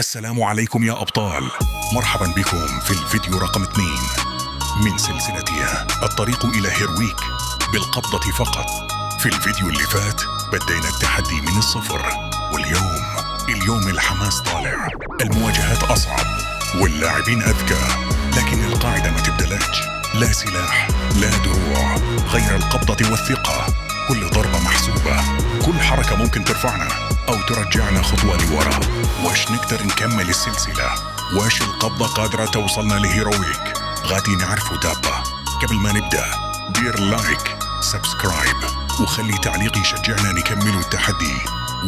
السلام عليكم يا أبطال، مرحبا بكم في الفيديو رقم 2 من سلسلتها الطريق إلى هيرويك بالقبضة فقط. في الفيديو اللي فات بدينا التحدي من الصفر، واليوم الحماس طالع، المواجهات أصعب واللاعبين أذكى، لكن القاعدة ما تبدلتش، لا سلاح لا دروع غير القبضة والثقة. كل ضربة محسوبة، كل حركة ممكن ترفعنا أو ترجعنا خطوة لورا. واش نقدر نكمل السلسلة؟ واش القبضة قادرة توصلنا لهيرويك؟ غادي نعرفوا دابا. قبل ما نبدأ دير لايك سبسكرايب وخلي تعليق يشجعنا نكملوا التحدي،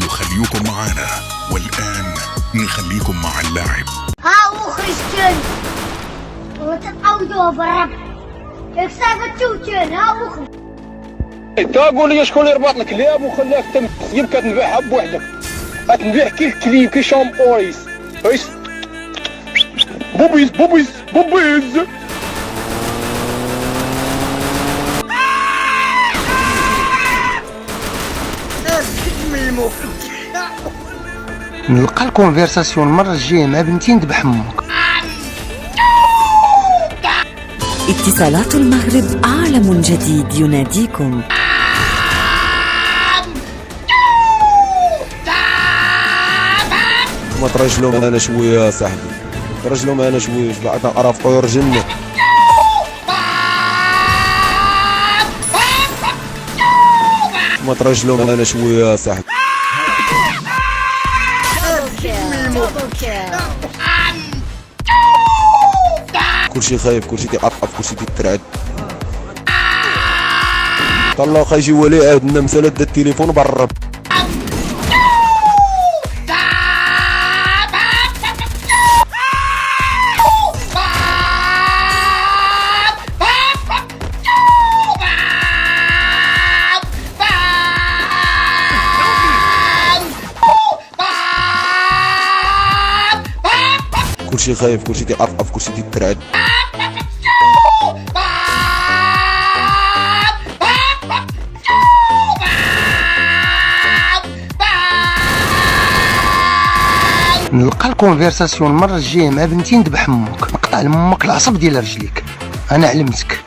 وخليكم معانا. والآن نخليكم مع اللاعب. ها هو خرجتن وتتعودوا بالرب اكسافة توتن. ها هو خرج. انت قول لي شكون اللي ربط الكلاب وخلاك يبقى تنبيعها بوحدك؟ غتنبيع كي الكليب كي شامبوريس ايش بوبيز بوبيز بوبيز. نلقى الكونفرساسيون المرة الجاية مع بنتي نذبح امك. اتصالات المغرب، عالم جديد يناديكم. ما ترجلوا معنا شويه يا صاحبي، ترجلوا معنا شويه، بعد ارافقوا يرجلنا. ما ترجلوا معنا شويه يا صاحبي. كلشي خايف، كلشي تيقطف، كلشي تيترعد. طلع واخا يجي ولي عهدنا مساله دا التليفون برب. كلشي خايف، كلشي تيقطف، كلشي تيترعد. نلقى الكونفرساسيون المرة الجاية مع بنتي نذبح امك، نقطع لامك العصب ديال رجليك. انا علمتك.